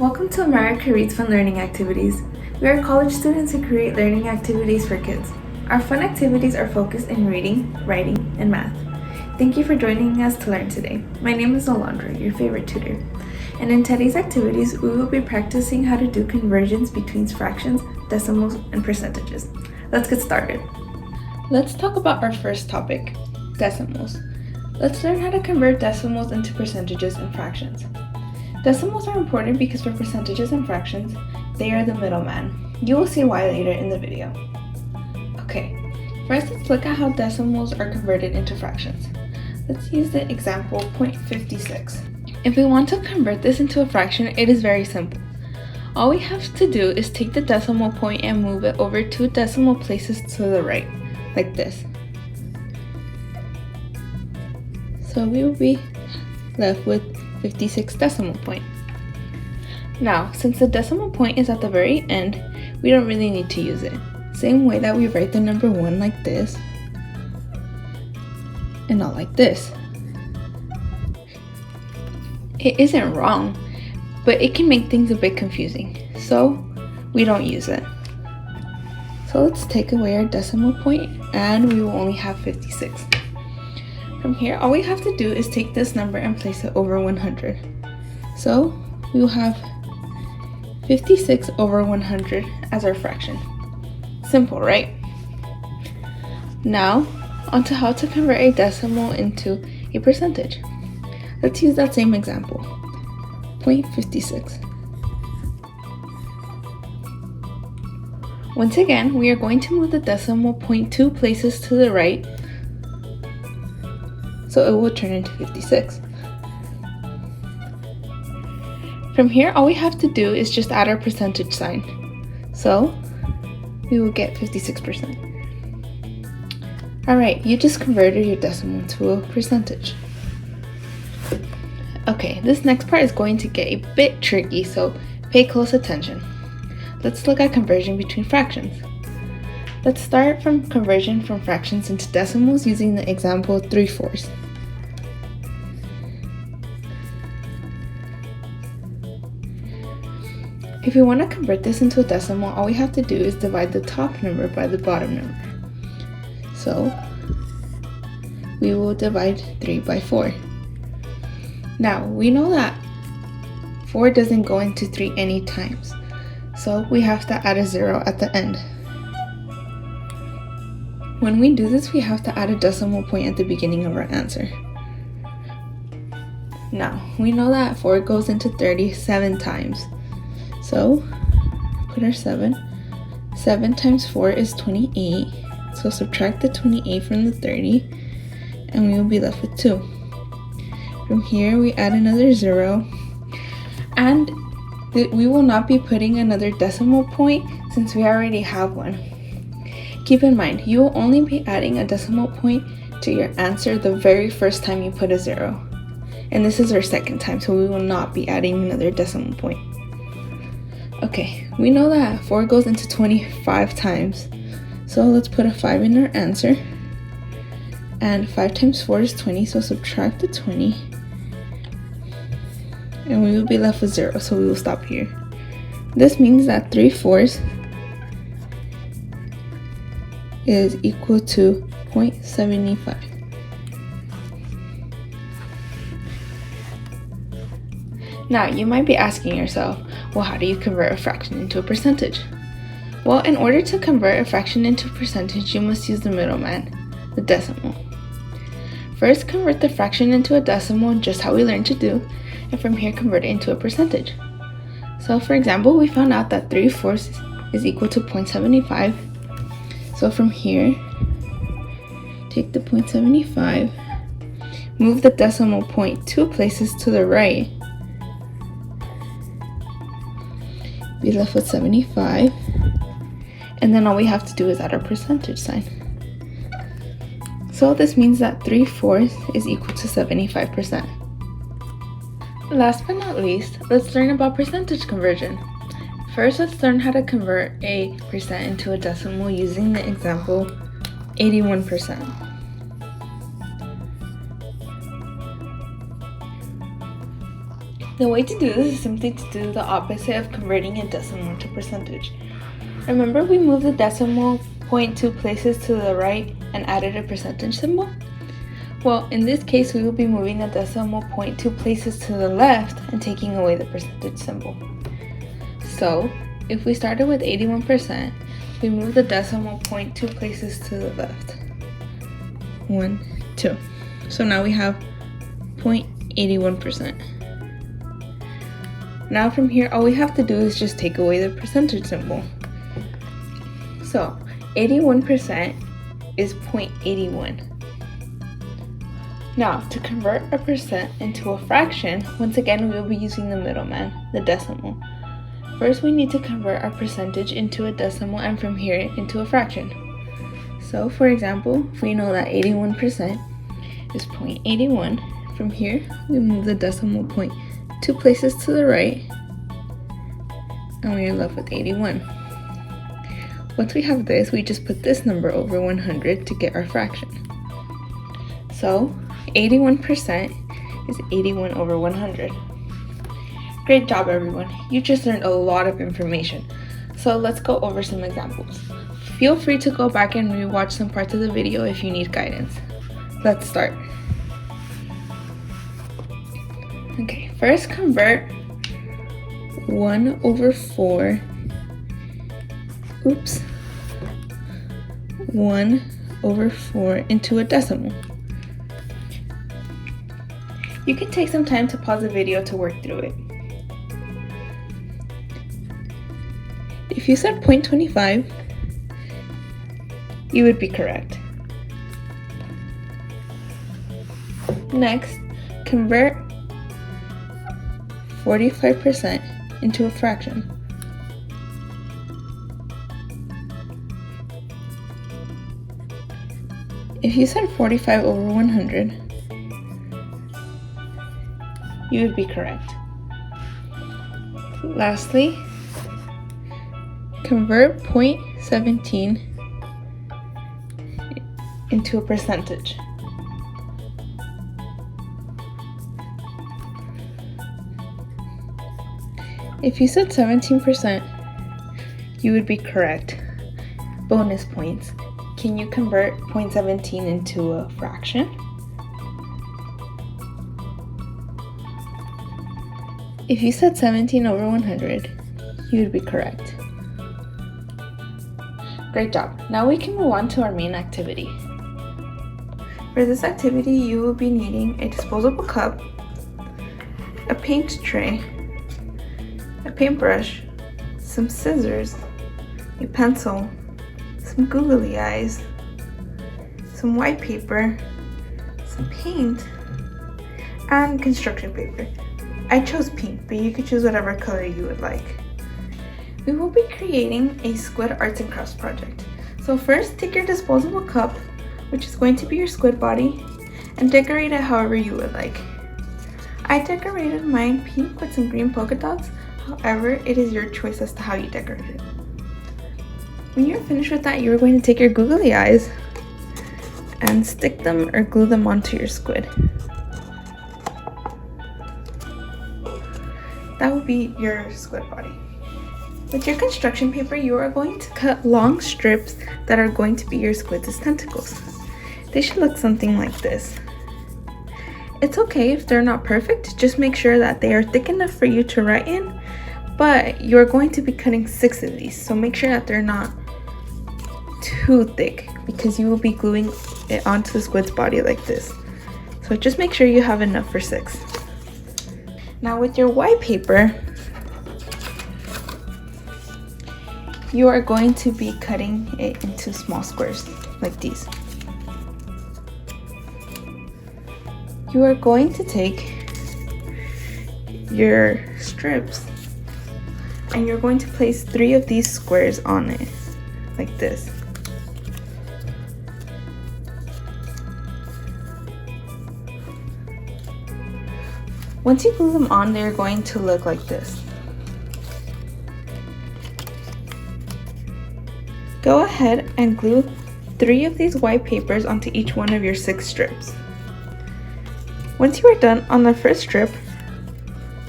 Welcome to America Reads Fun Learning Activities. We are college students who create learning activities for kids. Our fun activities are focused in reading, writing, and math. Thank you for joining us to learn today. My name is Alondra, your favorite tutor. And in today's activities, we will be practicing how to do conversions between fractions, decimals, and percentages. Let's get started. Let's talk about our first topic, decimals. Let's learn how to convert decimals into percentages and fractions. Decimals are important because for percentages and fractions, they are the middleman. You will see why later in the video. Okay, first let's look at how decimals are converted into fractions. Let's use the example 0.56. If we want to convert this into a fraction, it is very simple. All we have to do is take the decimal point and move it over 2 decimal places to the right, like this. So we will be left with 56 decimal point. Now, since the decimal point is at the very end, we don't really need to use it. Same way that we write the number 1 like this, and not like this. It isn't wrong, but it can make things a bit confusing, so we don't use it. So let's take away our decimal point, and we will only have 56. From here, all we have to do is take this number and place it over 100. So we will have 56 over 100 as our fraction. Simple, right? Now, onto how to convert a decimal into a percentage. Let's use that same example, 0.56. Once again, we are going to move the decimal point 2 places to the right, so it will turn into 56. From here, all we have to do is just add our percentage sign. So we will get 56%. Alright, you just converted your decimal to a percentage. Okay, this next part is going to get a bit tricky, so pay close attention. Let's look at conversion between fractions. Let's start from conversion from fractions into decimals using the example 3/4. If we want to convert this into a decimal, all we have to do is divide the top number by the bottom number. So we will divide 3 by 4. Now we know that 4 doesn't go into 3 any times, so we have to add a 0 at the end. When we do this, we have to add a decimal point at the beginning of our answer. Now we know that 4 goes into 37 times. So, put our 7. 7 times 4 is 28. So subtract the 28 from the 30, and we will be left with 2. From here, we add another 0. And we will not be putting another decimal point since we already have one. Keep in mind, you will only be adding a decimal point to your answer the very first time you put a 0. And this is our second time, so we will not be adding another decimal point. Okay, we know that 4 goes into 25 times, so let's put a 5 in our answer. And 5 times 4 is 20, so subtract the 20. And we will be left with 0, so we will stop here. This means that 3/4 is equal to 0.75. Now, you might be asking yourself, well, how do you convert a fraction into a percentage? Well, in order to convert a fraction into a percentage, you must use the middleman, the decimal. First, convert the fraction into a decimal, just how we learned to do, and from here, convert it into a percentage. So, for example, we found out that 3/4 is equal to 0.75. So from here, take the 0.75, move the decimal point 2 places to the right, be left with 75, and then all we have to do is add our percentage sign. So this means that 3/4 is equal to 75%. Last but not least, let's learn about percentage conversion. First, let's learn how to convert a percent into a decimal using the example 81%. The way to do this is simply to do the opposite of converting a decimal to percentage. Remember we moved the decimal point 2 places to the right and added a percentage symbol? Well, in this case, we will be moving the decimal point 2 places to the left and taking away the percentage symbol. So, if we started with 81%, we move the decimal point 2 places to the left. 1, 2. So now we have 0.81%. Now from here, all we have to do is just take away the percentage symbol. So 81% is 0.81. Now, to convert a percent into a fraction, once again we will be using the middleman, the decimal. First, we need to convert our percentage into a decimal and from here into a fraction. So, for example, if we know that 81% is 0.81, from here we move the decimal point 2 places to the right, and we are left with 81. Once we have this, we just put this number over 100 to get our fraction. So 81% is 81 over 100. Great job, everyone. You just learned a lot of information. So let's go over some examples. Feel free to go back and rewatch some parts of the video if you need guidance. Let's start. Okay, first convert 1 over 4, 1 over 4 into a decimal. You can take some time to pause the video to work through it. If you said 0.25, you would be correct. Next, convert 45% into a fraction. If you said 45 over 100, you would be correct. Lastly, convert 0.17 into a percentage. If you said 17%, you would be correct. Bonus points. Can you convert 0.17 into a fraction? If you said 17 over 100, you would be correct. Great job. Now we can move on to our main activity. For this activity, you will be needing a disposable cup, a paint tray, a paintbrush, some scissors, a pencil, some googly eyes, some white paper, some paint, and construction paper. I chose pink, but you could choose whatever color you would like. We will be creating a squid arts and crafts project. So first, take your disposable cup, which is going to be your squid body, and decorate it however you would like. I decorated mine pink with some green polka dots. However, it is your choice as to how you decorate it. When you're finished with that, you're going to take your googly eyes and stick them or glue them onto your squid. That will be your squid body. With your construction paper, you are going to cut long strips that are going to be your squid's tentacles. They should look something like this. It's okay if they're not perfect, just make sure that they are thick enough for you to write in, but you're going to be cutting 6 of these, so make sure that they're not too thick because you will be gluing it onto the squid's body like this. So just make sure you have enough for 6. Now with your white paper, you are going to be cutting it into small squares like these. You are going to take your strips and you're going to place 3 of these squares on it like this. Once you glue them on, they're going to look like this. Go ahead and glue 3 of these white papers onto each one of your 6 strips. Once you are done on the first strip,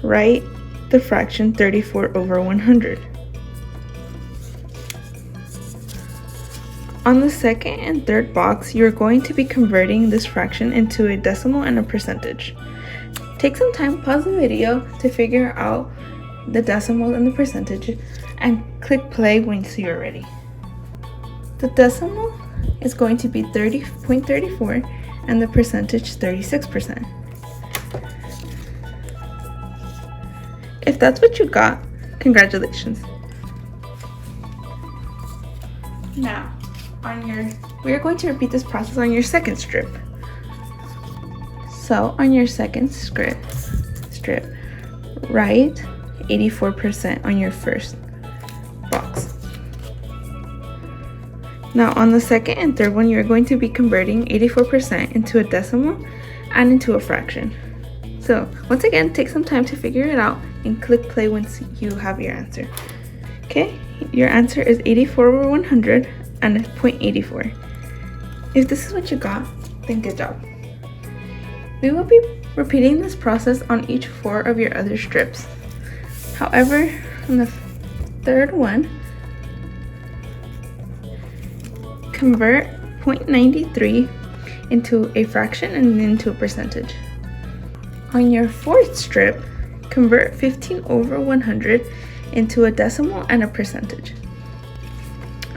write the fraction 34 over 100. On the second and third box, you're going to be converting this fraction into a decimal and a percentage. Take some time, pause the video to figure out the decimal and the percentage, and click play once you're ready. The decimal is going to be 30.34 and the percentage 36%. If that's what you got, congratulations. Now, we are going to repeat this process on your second strip. So on your second strip, write 84% on your first box. Now on the second and third one, you're going to be converting 84% into a decimal and into a fraction. So once again, take some time to figure it out and click play once you have your answer. Okay, your answer is 84 over 100 and 0.84. If this is what you got, then good job. We will be repeating this process on each 4 of your other strips. However, on the third one, convert 0.93 into a fraction and then into a percentage. On your fourth strip, convert 15 over 100 into a decimal and a percentage.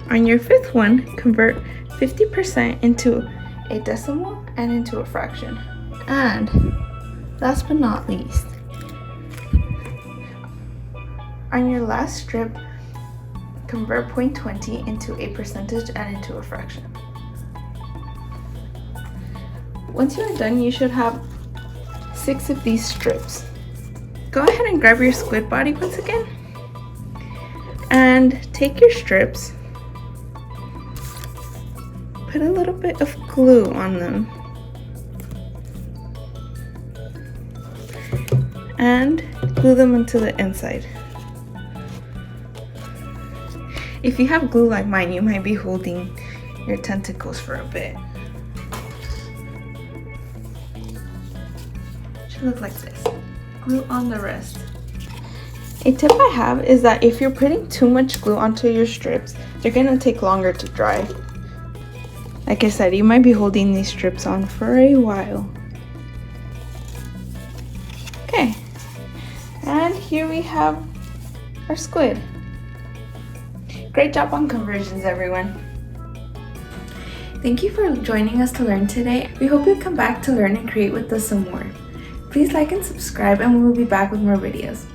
On your fifth one, convert 50% into a decimal and into a fraction. And last but not least, on your last strip, convert 0.20 into a percentage and into a fraction. Once you are done, you should have 6 of these strips. Go ahead and grab your squid body once again and take your strips, put a little bit of glue on them, and glue them into the inside. If you have glue like mine, you might be holding your tentacles for a bit. Should look like this. Glue on the rest. A tip I have is that if you're putting too much glue onto your strips, they're gonna take longer to dry. Like I said, you might be holding these strips on for a while. Okay, and here we have our squid. Great job on conversions, everyone. Thank you for joining us to learn today. We hope you come back to learn and create with us some more. Please like and subscribe, and we will be back with more videos.